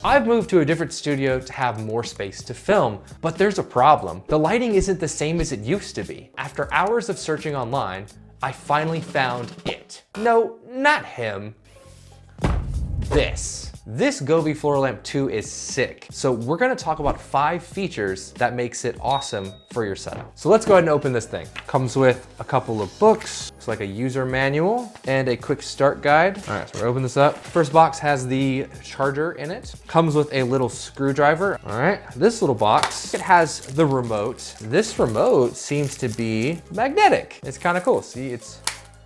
I've moved to a different studio to have more space to film, but there's a problem. The lighting isn't the same as it used to be. After hours of searching online, I finally found it. No, not him. This Govee floor lamp 2 is sick. So we're gonna talk about 5 features that makes it awesome for your setup. So let's go ahead and open this thing. Comes with a couple of books, looks like a user manual and a quick start guide. All right, so we're open this up. First box has the charger in it. Comes with a little screwdriver. All right, this little box, it has the remote. This remote seems to be magnetic. It's kind of cool. See, it's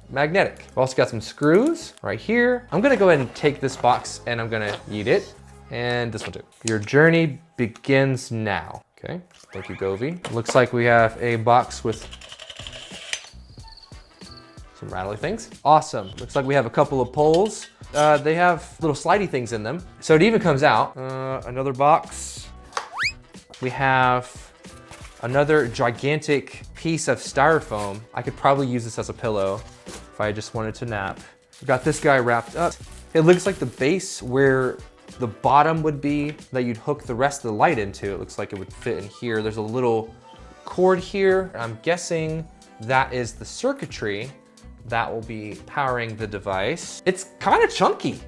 magnetic. We've also got some screws right here. I'm gonna go ahead and take this box and I'm gonna eat it. And this one too. Your journey begins now. Okay, thank you, Govee. Looks like we have a box with some rattly things. Awesome. Looks like we have a couple of poles. They have little slidey things in them. So it even comes out. Another box. We have another gigantic piece of styrofoam. I could probably use this as a pillow if I just wanted to nap. We've got this guy wrapped up. It looks like the base where the bottom would be that you'd hook the rest of the light into. It looks like it would fit in here. There's a little cord here. I'm guessing that is the circuitry that will be powering the device. It's kind of chunky.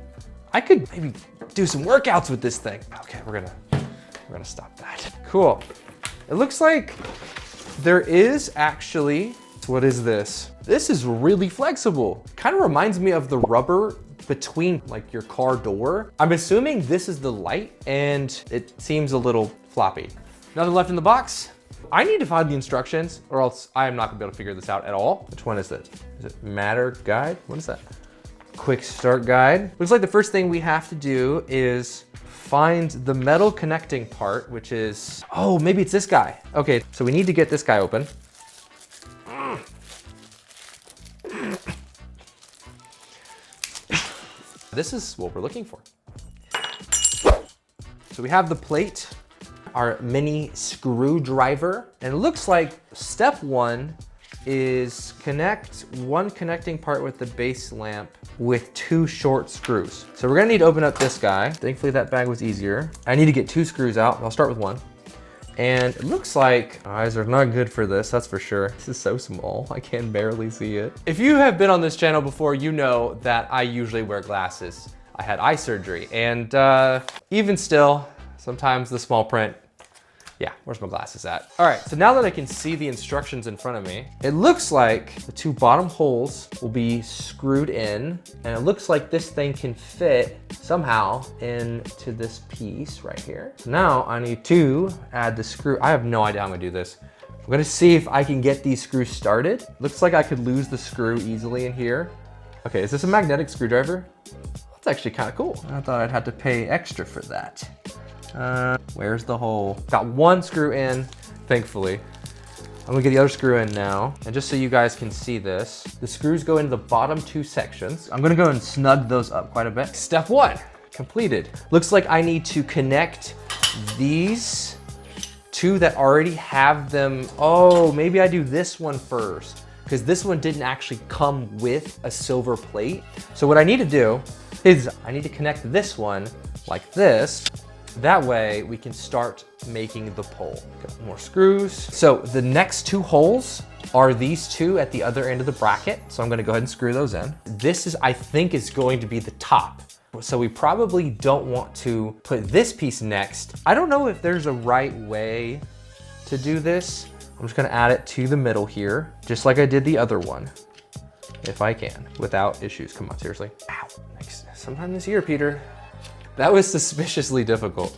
I could maybe do some workouts with this thing. Okay, we're gonna stop that. Cool. It looks like there is actually, what is this? This is really flexible. Kind of reminds me of the rubber between like your car door. I'm assuming this is the light and it seems a little floppy. Nothing left in the box. I need to find the instructions or else I am not gonna be able to figure this out at all. Which one is this? Is it Matter Guide? What is that? Quick start guide. Looks like the first thing we have to do is find the metal connecting part, which is, oh, maybe it's this guy. Okay, so we need to get this guy open. This is what we're looking for. So we have the plate, our mini screwdriver, and it looks like step 1 is connect one connecting part with the base lamp with 2 short screws. So we're gonna need to open up this guy. Thankfully that bag was easier. I need to get 2 screws out. I'll start with 1. And it looks like eyes are not good for this, that's for sure. This is so small, I can barely see it. If you have been on this channel before, you know that I usually wear glasses. I had eye surgery, and even still, sometimes the small print, yeah, where's my glasses at? All right, so now that I can see the instructions in front of me, it looks like the 2 bottom holes will be screwed in, and it looks like this thing can fit somehow into this piece right here. So now I need to add the screw. I have no idea how I'm gonna do this. I'm gonna see if I can get these screws started. Looks like I could lose the screw easily in here. Okay, is this a magnetic screwdriver? That's actually kind of cool. I thought I'd have to pay extra for that. Where's the hole? Got 1 screw in, thankfully. I'm gonna get the other screw in now. And just so you guys can see this, the screws go into the bottom 2 sections. I'm gonna go and snug those up quite a bit. Step 1, completed. Looks like I need to connect these 2 that already have them. Oh, maybe I do this one first, because this one didn't actually come with a silver plate. So what I need to do is I need to connect this one like this. That way we can start making the pole. Got more screws. So the next 2 holes are these 2 at the other end of the bracket. So I'm gonna go ahead and screw those in. This is, I think, is going to be the top. So we probably don't want to put this piece next. I don't know if there's a right way to do this. I'm just gonna add it to the middle here, just like I did the other one, if I can, without issues. Come on, seriously. Ow, sometime this year, Peter. That was suspiciously difficult.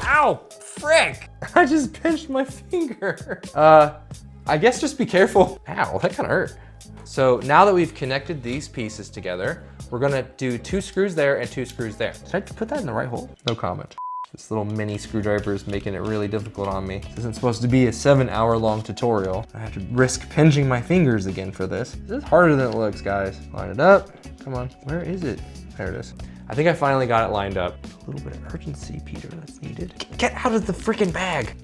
Ow, frick! I just pinched my finger. I guess just be careful. Ow, that kind of hurt. So now that we've connected these pieces together, we're gonna do 2 screws there and 2 screws there. Did I put that in the right hole? No comment. This little mini screwdriver is making it really difficult on me. This isn't supposed to be a 7-hour-long tutorial. I have to risk pinching my fingers again for this. This is harder than it looks, guys. Line it up, come on. Where is it? There it is. I think I finally got it lined up. A little bit of urgency, Peter, that's needed. Get out of the freaking bag.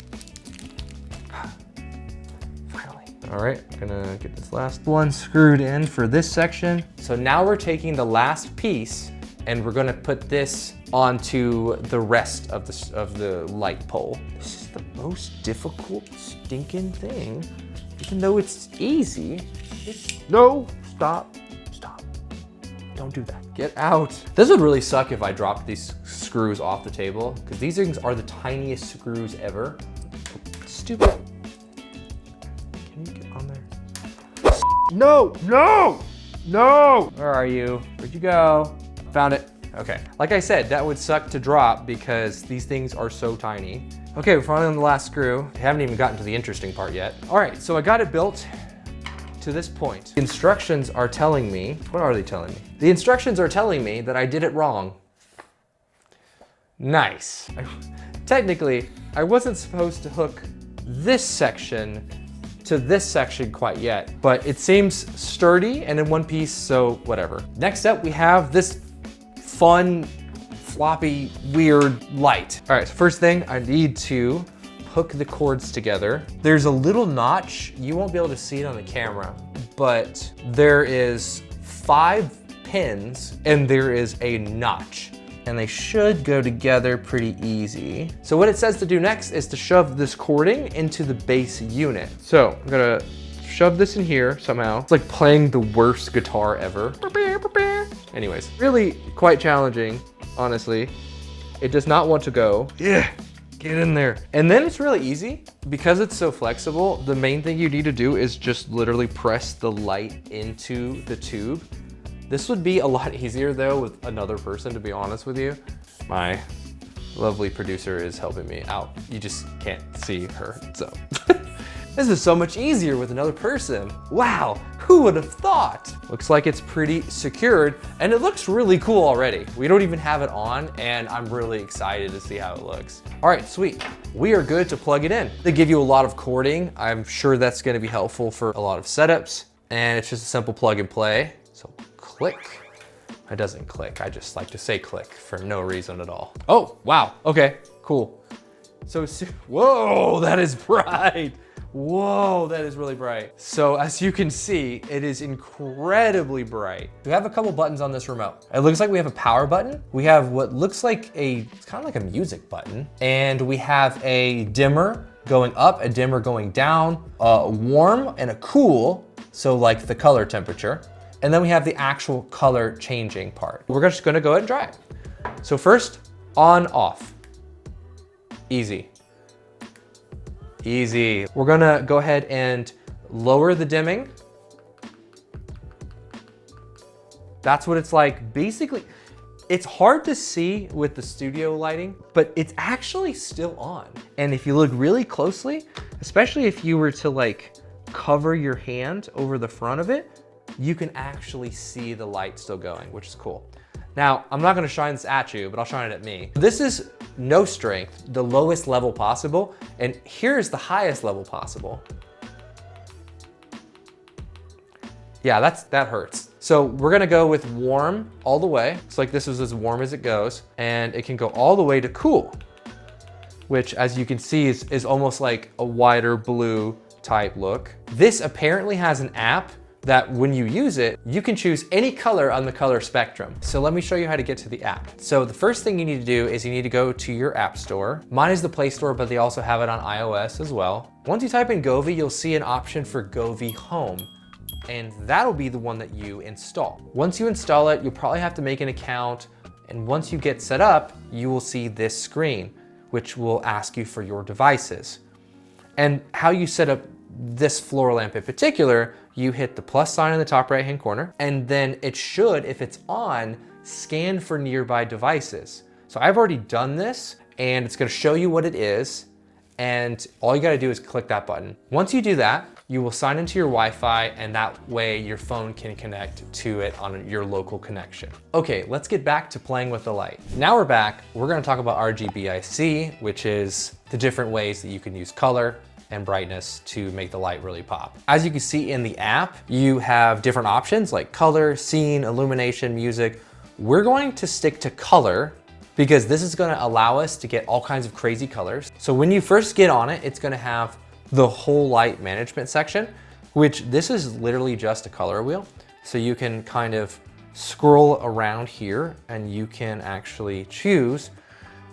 Finally. All right, gonna get this last one screwed in for this section. So now we're taking the last piece and we're gonna put this onto the rest of the light pole. This is the most difficult stinking thing, even though it's easy. No, stop. Don't do that. Get out. This would really suck if I dropped these screws off the table, because these things are the tiniest screws ever. Stupid. Can you get on there? No. Where are you? Where'd you go? Found it. Okay. Like I said, that would suck to drop because these things are so tiny. Okay, we're finally on the last screw. I haven't even gotten to the interesting part yet. All right, so I got it built to this point. The instructions are telling me, what are they telling me? The instructions are telling me that I did it wrong. Nice. Technically, I wasn't supposed to hook this section to this section quite yet, but it seems sturdy and in one piece, so whatever. Next up, we have this fun, floppy, weird light. All right, so first thing, I need to hook the cords together. There's a little notch. You won't be able to see it on the camera, but there is 5 pins and there is a notch, and they should go together pretty easy. So what it says to do next is to shove this cording into the base unit. So I'm gonna shove this in here somehow. It's like playing the worst guitar ever. Anyways, really quite challenging, honestly. It does not want to go. Yeah. Get in there. And then it's really easy. Because it's so flexible, the main thing you need to do is just literally press the light into the tube. This would be a lot easier though with another person, to be honest with you. My lovely producer is helping me out. You just can't see her, so. This is so much easier with another person. Wow, who would have thought? Looks like it's pretty secured and it looks really cool already. We don't even have it on and I'm really excited to see how it looks. All right, sweet. We are good to plug it in. They give you a lot of cording. I'm sure that's gonna be helpful for a lot of setups, and it's just a simple plug and play. So click. It doesn't click. I just like to say click for no reason at all. Oh, wow, okay, cool. So, whoa, that is bright. Whoa, that is really bright. So as you can see, it is incredibly bright. We have a couple buttons on this remote. It looks like we have a power button. We have what looks like it's kind of like a music button. And we have a dimmer going up, a dimmer going down, a warm and a cool. So like the color temperature. And then we have the actual color changing part. We're just gonna go ahead and try it. So first, on, off. Easy. Easy. We're gonna go ahead and lower the dimming. That's what it's like. Basically, it's hard to see with the studio lighting, but it's actually still on. And if you look really closely, especially if you were to like cover your hand over the front of it, you can actually see the light still going, which is cool. Now, I'm not gonna shine this at you, but I'll shine it at me. This is no strength, the lowest level possible, and here's the highest level possible. Yeah, that hurts. So we're gonna go with warm all the way. It's like this is as warm as it goes, and it can go all the way to cool, which as you can see is almost like a wider blue type look. This apparently has an app that when you use it, you can choose any color on the color spectrum. So let me show you how to get to the app. So the first thing you need to do is you need to go to your app store. Mine is the Play Store, but they also have it on iOS as well. Once you type in Govee, you'll see an option for Govee Home, and that'll be the one that you install. Once you install it, you'll probably have to make an account, and once you get set up, you will see this screen, which will ask you for your devices. And how you set up this floor lamp in particular, you hit the plus sign in the top right-hand corner, and then it should, if it's on, scan for nearby devices. So I've already done this, and it's gonna show you what it is, and all you gotta do is click that button. Once you do that, you will sign into your Wi-Fi, and that way your phone can connect to it on your local connection. Okay, let's get back to playing with the light. Now we're back, we're gonna talk about RGBIC, which is the different ways that you can use color and brightness to make the light really pop. As you can see in the app, you have different options like color, scene, illumination, music. We're going to stick to color because this is gonna allow us to get all kinds of crazy colors. So when you first get on it, it's gonna have the whole light management section, which this is literally just a color wheel. So you can kind of scroll around here and you can actually choose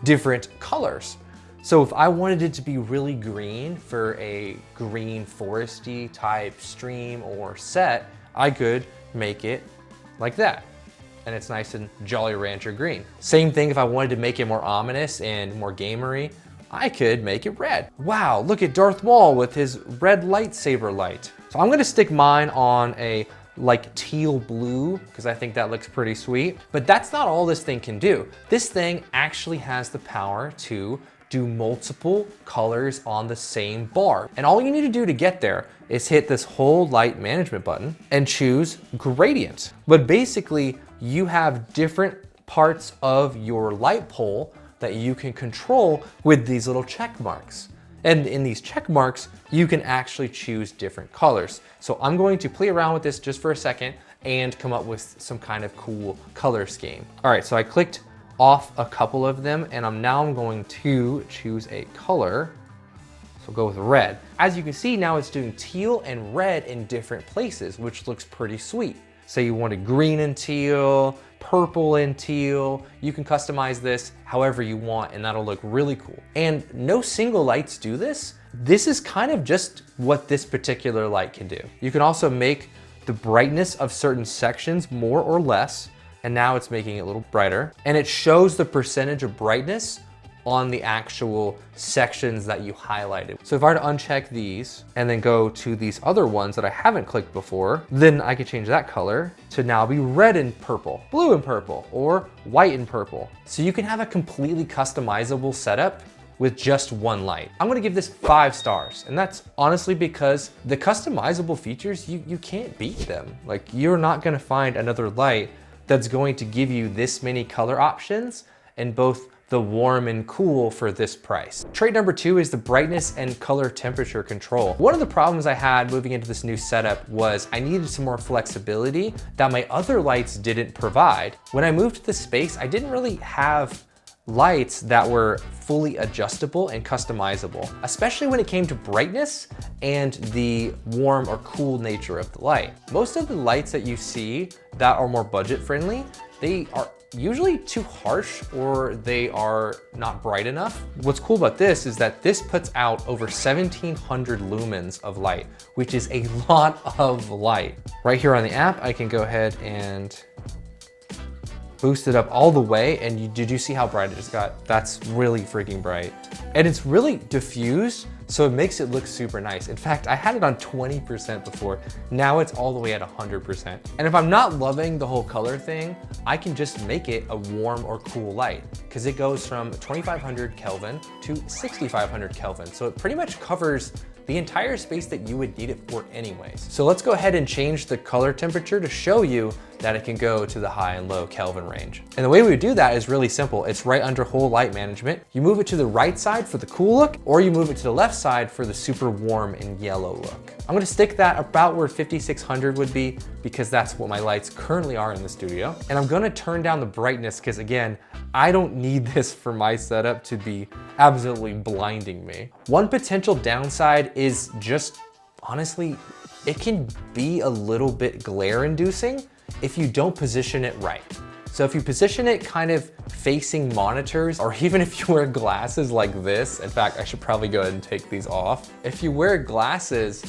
different colors. So if I wanted it to be really green for a green foresty type stream or set, I could make it like that. And it's nice and Jolly Rancher green. Same thing if I wanted to make it more ominous and more gamery, I could make it red. Wow, look at Darth Maul with his red lightsaber light. So I'm gonna stick mine on a like teal blue because I think that looks pretty sweet. But that's not all this thing can do. This thing actually has the power to do multiple colors on the same bar. And all you need to do to get there is hit this whole light management button and choose gradient. But basically you have different parts of your light pole that you can control with these little check marks. And in these check marks, you can actually choose different colors. So I'm going to play around with this just for a second and come up with some kind of cool color scheme. All right, so I clicked off a couple of them and I'm going to choose a color. So go with red. As you can see now it's doing teal and red in different places, which looks pretty sweet. Say you wanted green and teal, purple and teal, you can customize this however you want and that'll look really cool. And no single lights do this. This is kind of just what this particular light can do. You can also make the brightness of certain sections more or less, and now it's making it a little brighter. And it shows the percentage of brightness on the actual sections that you highlighted. So if I were to uncheck these and then go to these other ones that I haven't clicked before, then I could change that color to now be red and purple, blue and purple, or white and purple. So you can have a completely customizable setup with just one light. I'm gonna give this 5 stars, and that's honestly because the customizable features, you can't beat them. Like, you're not gonna find another light that's going to give you this many color options and both the warm and cool for this price. Trait number 2 is the brightness and color temperature control. One of the problems I had moving into this new setup was I needed some more flexibility that my other lights didn't provide. When I moved to this space, I didn't really have lights that were fully adjustable and customizable, especially when it came to brightness and the warm or cool nature of the light. Most of the lights that you see that are more budget friendly, they are usually too harsh or they are not bright enough. What's cool about this is that this puts out over 1700 lumens of light, which is a lot of light. Right here on the app, I can go ahead and boost it up all the way, and did you see how bright it just got? That's really freaking bright. And it's really diffused, so it makes it look super nice. In fact, I had it on 20% before. Now it's all the way at 100%. And if I'm not loving the whole color thing, I can just make it a warm or cool light because it goes from 2500 Kelvin to 6500 Kelvin. So it pretty much covers the entire space that you would need it for anyways. So let's go ahead and change the color temperature to show you that it can go to the high and low Kelvin range. And the way we do that is really simple. It's right under whole light management. You move it to the right side for the cool look, or you move it to the left side for the super warm and yellow look. I'm gonna stick that about where 5600 would be because that's what my lights currently are in the studio. And I'm gonna turn down the brightness because again, I don't need this for my setup to be absolutely blinding me. One potential downside is just, honestly, it can be a little bit glare inducing if you don't position it right. So if you position it kind of facing monitors, or even if you wear glasses like this, in fact, I should probably go ahead and take these off. If you wear glasses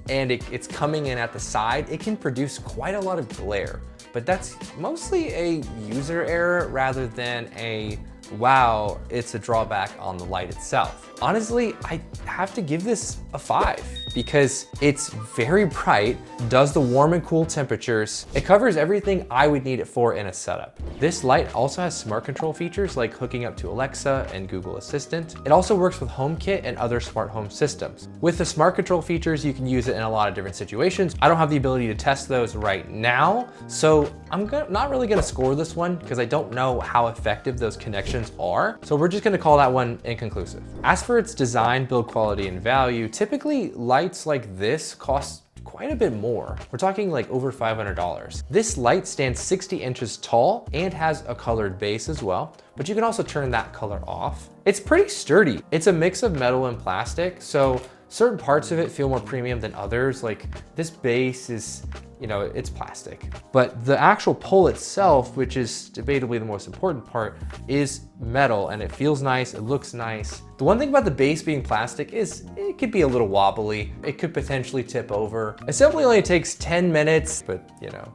and it's coming in at the side, it can produce quite a lot of glare. But that's mostly a user error rather than a, wow, it's a drawback on the light itself. Honestly, I have to give this a 5 because it's very bright, does the warm and cool temperatures. It covers everything I would need it for in a setup. This light also has smart control features like hooking up to Alexa and Google Assistant. It also works with HomeKit and other smart home systems. With the smart control features, you can use it in a lot of different situations. I don't have the ability to test those right now, so I'm not really gonna score this one because I don't know how effective those connections are. So we're just gonna call that one inconclusive. As for its design, build quality, and value, typically lights like this cost quite a bit more. We're talking like over $500. This light stands 60 inches tall and has a colored base as well, but you can also turn that color off. It's pretty sturdy. It's a mix of metal and plastic, so Certain parts of it feel more premium than others. Like this base is, you know, it's plastic. But the actual pole itself, which is debatably the most important part, is metal and it feels nice, it looks nice. The one thing about the base being plastic is it could be a little wobbly. It could potentially tip over. Assembly only takes 10 minutes, but you know,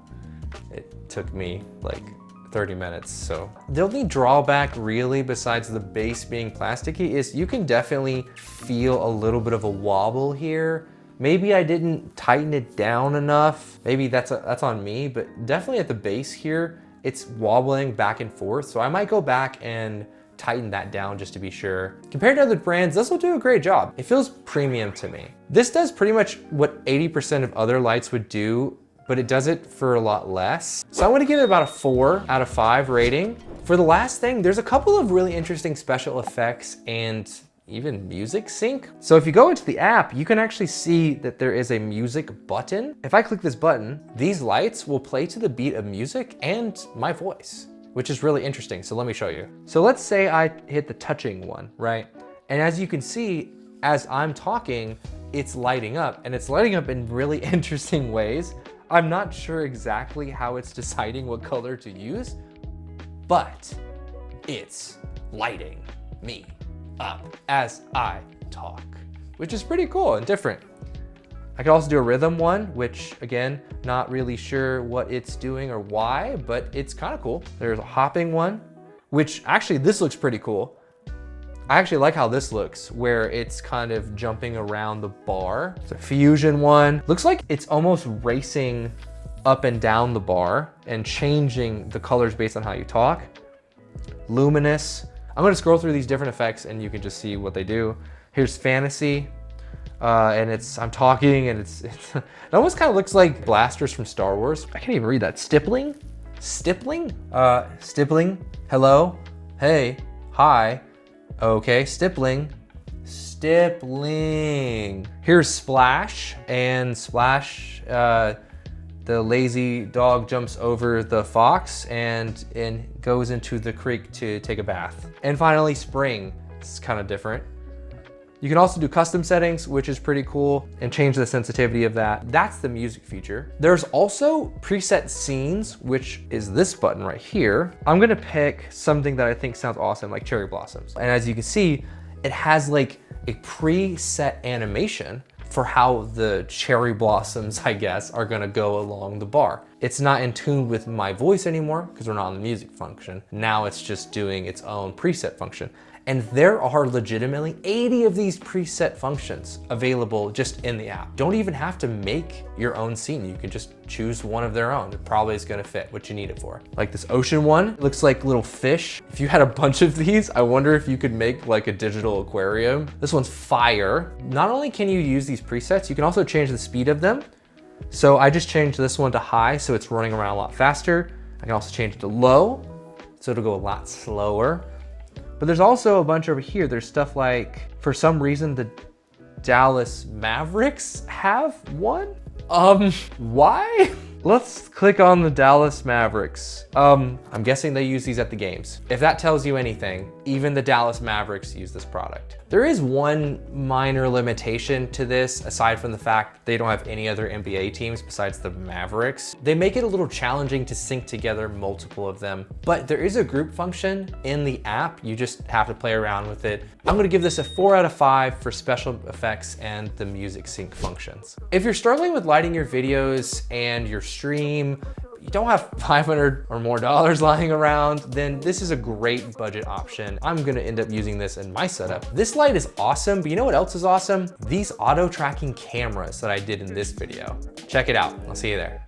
it took me like 30 minutes. So the only drawback really besides the base being plasticky is you can definitely feel a little bit of a wobble here. Maybe I didn't tighten it down enough. Maybe that's on me, but definitely at the base here, it's wobbling back and forth. So I might go back and tighten that down just to be sure. Compared to other brands, this will do a great job. It feels premium to me. This does pretty much what 80% of other lights would do, but it does it for a lot less. So I'm gonna give it about a 4 out of 5 rating. For the last thing, there's a couple of really interesting special effects and even music sync. So if you go into the app, you can actually see that there is a music button. If I click this button, these lights will play to the beat of music and my voice, which is really interesting. So let me show you. So let's say I hit the touching one, right? And as you can see, as I'm talking, it's lighting up and it's lighting up in really interesting ways. I'm not sure exactly how it's deciding what color to use, but it's lighting me up as I talk, which is pretty cool and different. I could also do a rhythm one, which again, not really sure what it's doing or why, but it's kind of cool. There's a hopping one, which actually this looks pretty cool. I actually like how this looks, where it's kind of jumping around the bar. It's a fusion one. Looks like it's almost racing up and down the bar and changing the colors based on how you talk. Luminous. I'm gonna scroll through these different effects and you can just see what they do. Here's fantasy, and I'm talking and it almost kind of looks like blasters from Star Wars. I can't even read that. Stippling? Stippling? Stippling, hello, hey, hi, okay, stippling. Stippling. Here's splash, and splash, the lazy dog jumps over the fox and goes into the creek to take a bath. And finally, spring. It's kind of different. You can also do custom settings, which is pretty cool, and change the sensitivity of that. That's the music feature. There's also preset scenes, which is this button right here. I'm gonna pick something that I think sounds awesome, like cherry blossoms. And as you can see, it has like a preset animation for how the cherry blossoms, I guess, are gonna go along the bar. It's not in tune with my voice anymore because we're not on the music function. Now it's just doing its own preset function. And there are legitimately 80 of these preset functions available just in the app. Don't even have to make your own scene. You can just choose one of their own. It probably is gonna fit what you need it for. Like this ocean one, it looks like little fish. If you had a bunch of these, I wonder if you could make like a digital aquarium. This one's fire. Not only can you use these presets, you can also change the speed of them. So I just changed this one to high, so it's running around a lot faster. I can also change it to low, so it'll go a lot slower. But there's also a bunch over here. There's stuff like, for some reason, the Dallas Mavericks have one? Why? Let's click on the Dallas Mavericks. I'm guessing they use these at the games. If that tells you anything, even the Dallas Mavericks use this product. There is one minor limitation to this, aside from the fact they don't have any other NBA teams besides the Mavericks. They make it a little challenging to sync together multiple of them, but there is a group function in the app. You just have to play around with it. I'm gonna give this a 4 out of 5 for special effects and the music sync functions. If you're struggling with lighting your videos and your stream, you don't have $500 or more lying around, then this is a great budget option. I'm gonna end up using this in my setup. This light is awesome, but you know what else is awesome? These auto tracking cameras that I did in this video. Check it out, I'll see you there.